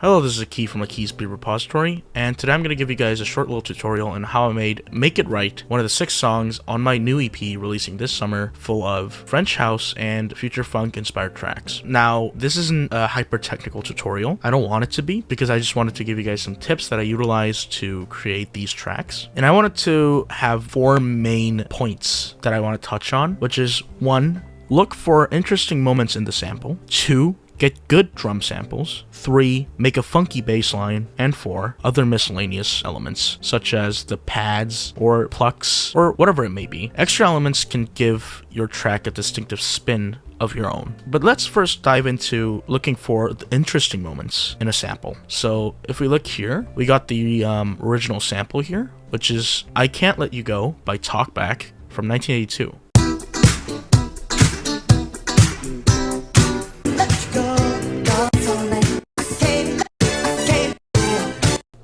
Hello, this is a key from the Keyspeed repository, and today I'm going to give you guys a short little tutorial on how I made Make It Right, one of the 6 songs on my new EP releasing this summer, full of French house and future funk inspired tracks. Now, this isn't a hyper technical tutorial. I don't want it to be, because I just wanted to give you guys some tips that I utilized to create these tracks. And I wanted to have 4 main points that I want to touch on, which is 1, look for interesting moments in the sample. 2, get good drum samples. 3, make a funky bass line. And 4, other miscellaneous elements, such as the pads or plucks or whatever it may be. Extra elements can give your track a distinctive spin of your own. But let's first dive into looking for the interesting moments in a sample. So if we look here, we got the original sample here, which is I Can't Let You Go by Talkback from 1982.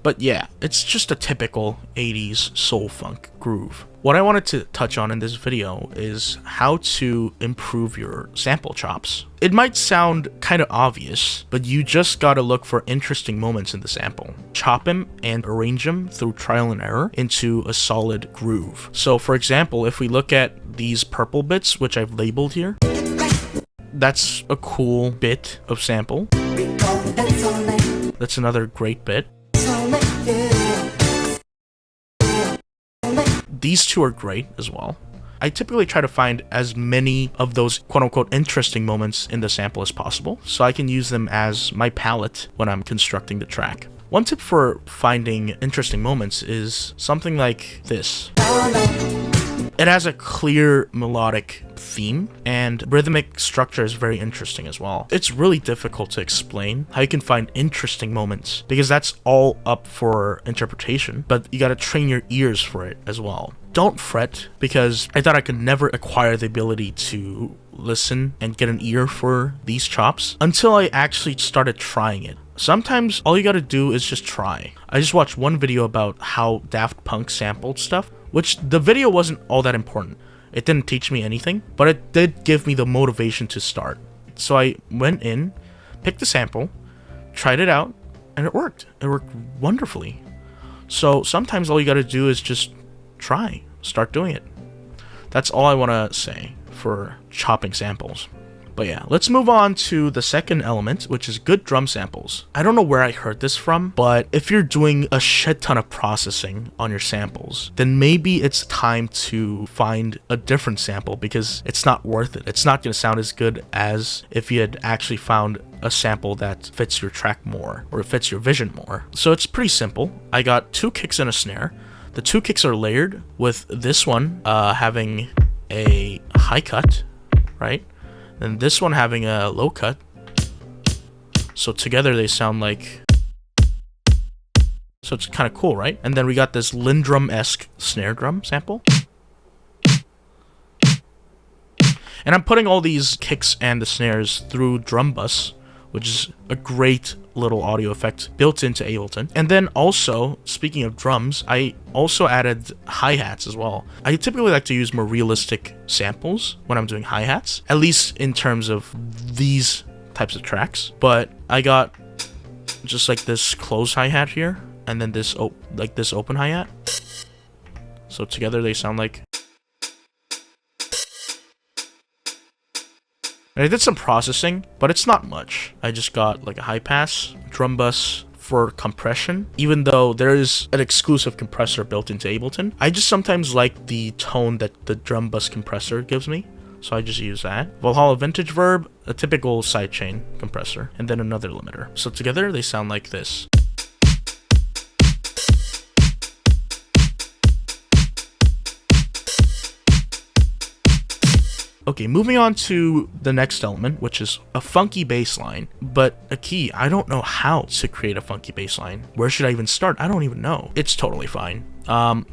But yeah, it's just a typical 80s soul funk groove. What I wanted to touch on in this video is how to improve your sample chops. It might sound kind of obvious, but you just gotta look for interesting moments in the sample. Chop them and arrange them through trial and error into a solid groove. So for example, if we look at these purple bits, which I've labeled here, that's a cool bit of sample. That's another great bit. These 2 are great as well. I typically try to find as many of those quote-unquote interesting moments in the sample as possible, so I can use them as my palette when I'm constructing the track. One tip for finding interesting moments is something like this. It has a clear melodic theme, and rhythmic structure is very interesting as well. It's really difficult to explain how you can find interesting moments, because that's all up for interpretation, but you gotta train your ears for it as well. Don't fret, because I thought I could never acquire the ability to listen and get an ear for these chops until I actually started trying it. Sometimes all you gotta do is just try. I just watched one video about how Daft Punk sampled stuff, which the video wasn't all that important. It didn't teach me anything, but it did give me the motivation to start. So I went in, picked the sample, tried it out, and it worked. It worked wonderfully. So sometimes all you gotta do is just try, start doing it. That's all I wanna say for chopping samples. But yeah, let's move on to the second element, which is good drum samples. I don't know where I heard this from, but if you're doing a shit ton of processing on your samples, then maybe it's time to find a different sample, because it's not worth it. It's not going to sound as good as if you had actually found a sample that fits your track more, or fits your vision more. So it's pretty simple. I got 2 kicks and a snare. The 2 kicks are layered, with this one having a high cut, right? And this one having a low cut. So together they sound like... So it's kind of cool, right? And then we got this Lindrum-esque snare drum sample. And I'm putting all these kicks and the snares through Drum Bus, which is a great little audio effect built into Ableton. And then also, speaking of drums, I also added hi-hats as well. I typically like to use more realistic samples when I'm doing hi-hats, at least in terms of these types of tracks. But I got just like this closed hi-hat here, and then this this open hi-hat. So together they sound like... And I did some processing, but it's not much. I just got like a high pass, drum bus for compression. Even though there is an exclusive compressor built into Ableton, I just sometimes like the tone that the drum bus compressor gives me, so I just use that. Valhalla Vintage Verb, a typical sidechain compressor, and then another limiter. So together they sound like this. Okay, moving on to the next element, which is a funky bass line. But a key, I don't know how to create a funky bass line. Where should I even start? I don't even know. It's totally fine.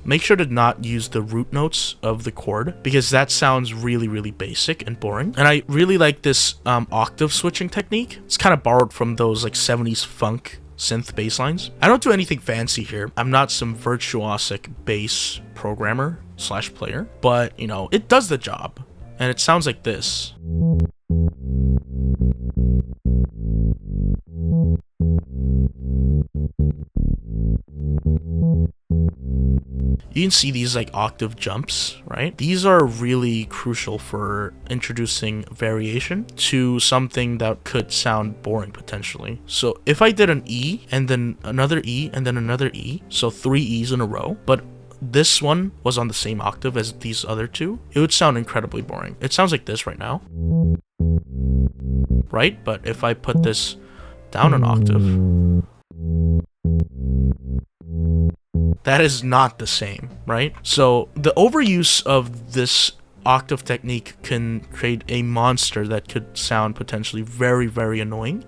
Make sure to not use the root notes of the chord, because that sounds really, really basic and boring. And I really like this octave switching technique. It's kind of borrowed from those like 70s funk synth bass lines. I don't do anything fancy here. I'm not some virtuosic bass programmer / player, but you know, it does the job. And it sounds like this. You can see these like octave jumps, right? These are really crucial for introducing variation to something that could sound boring potentially. So if I did an E and then another E and then another E, so 3 E's in a row, but this one was on the same octave as these other two, it would sound incredibly boring. It sounds like this right now, right? But if I put this down an octave, that is not the same, right? So the overuse of this octave technique can create a monster that could sound potentially very, very annoying.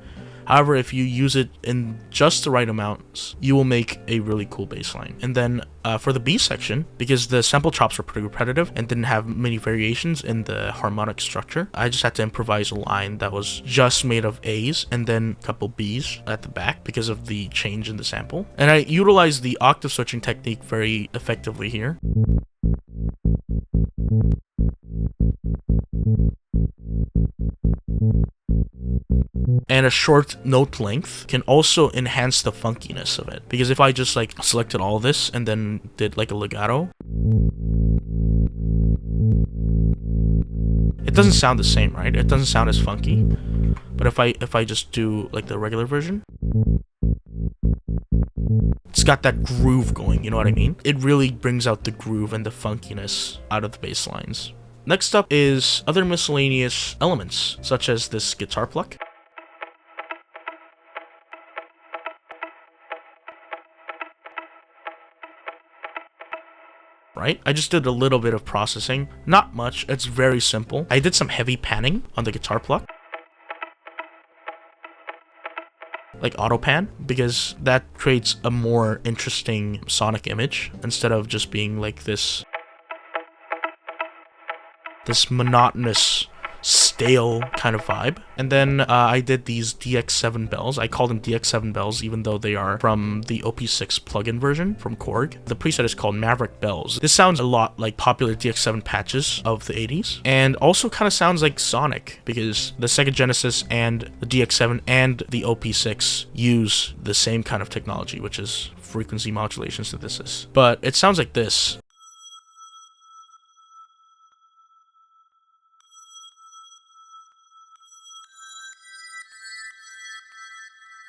However, if you use it in just the right amounts, you will make a really cool bass line. And then for the B section, because the sample chops were pretty repetitive and didn't have many variations in the harmonic structure, I just had to improvise a line that was just made of A's and then a couple B's at the back because of the change in the sample. And I utilized the octave switching technique very effectively here. And a short note length can also enhance the funkiness of it, because if I just like selected all this and then did like a legato, it doesn't sound the same, right? It doesn't sound as funky. But if I just do like the regular version, it's got that groove going, you know what I mean? It really brings out the groove and the funkiness out of the bass lines. Next up is other miscellaneous elements, such as this guitar pluck. Right? I just did a little bit of processing, not much, it's very simple. I did some heavy panning on the guitar pluck, like auto pan, because that creates a more interesting sonic image instead of just being like this monotonous, stale kind of vibe. And then I did these DX7 bells. I call them DX7 bells even though they are from the OP6 plugin version from Korg. The preset is called Maverick Bells. This sounds a lot like popular DX7 patches of the 80s, and also kind of sounds like Sonic, because the Sega Genesis and the DX7 and the OP6 use the same kind of technology, which is frequency modulation synthesis. But it sounds like this.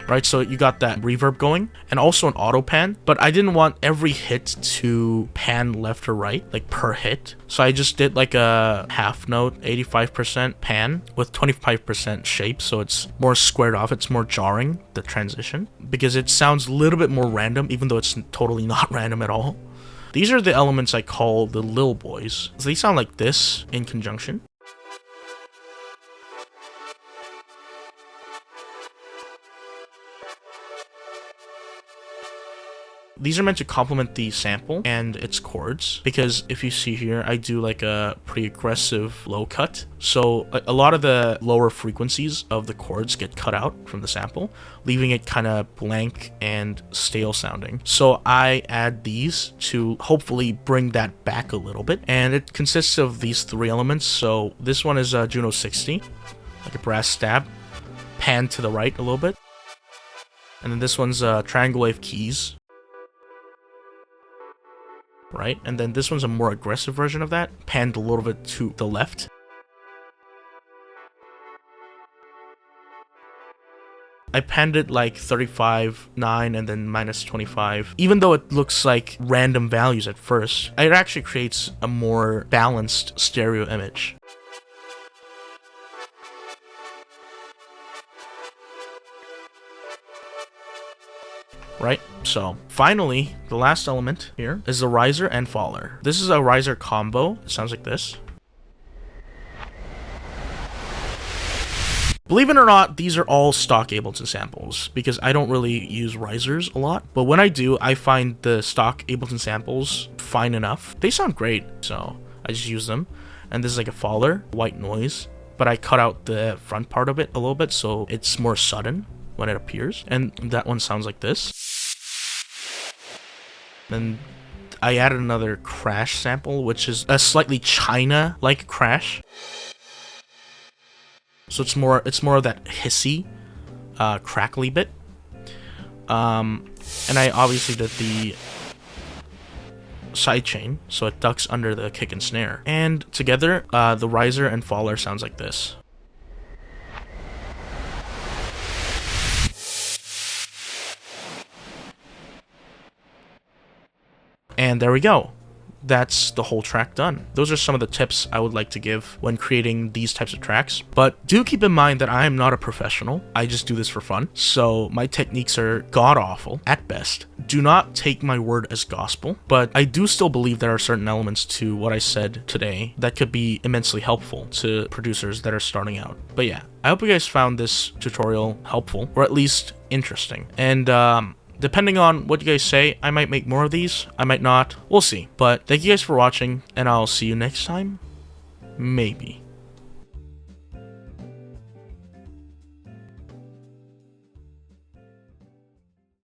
Right, so you got that reverb going and also an auto pan, but I didn't want every hit to pan left or right, like per hit. So I just did like a half note, 85% pan with 25% shape, so it's more squared off, it's more jarring, the transition, because it sounds a little bit more random, even though it's totally not random at all. These are the elements I call the Lil Boys. So they sound like this in conjunction. These are meant to complement the sample and its chords, because if you see here, I do like a pretty aggressive low cut. So a lot of the lower frequencies of the chords get cut out from the sample, leaving it kind of blank and stale sounding. So I add these to hopefully bring that back a little bit. And it consists of these 3 elements. So this one is Juno 60, like a brass stab, pan to the right a little bit. And then this one's triangle wave keys. Right? And then this one's a more aggressive version of that, panned a little bit to the left. I panned it like 35, 9, and then minus 25. Even though it looks like random values at first, it actually creates a more balanced stereo image. Right? So finally, the last element here is the riser and faller. This is a riser combo. It sounds like this. Believe it or not, these are all stock Ableton samples, because I don't really use risers a lot. But when I do, I find the stock Ableton samples fine enough. They sound great, so I just use them. And this is like a faller, white noise, but I cut out the front part of it a little bit so it's more sudden when it appears. And that one sounds like this. Then I added another crash sample, which is a slightly China-like crash. So it's more of that hissy, crackly bit. And I obviously did the sidechain, so it ducks under the kick and snare. And together, the riser and faller sounds like this. And there we go. That's the whole track done. Those are some of the tips I would like to give when creating these types of tracks. But do keep in mind that I am not a professional. I just do this for fun. So my techniques are god-awful at best. Do not take my word as gospel, but I do still believe there are certain elements to what I said today that could be immensely helpful to producers that are starting out. But yeah, I hope you guys found this tutorial helpful, or at least interesting. And depending on what you guys say, I might make more of these, I might not, we'll see. But thank you guys for watching, and I'll see you next time? Maybe.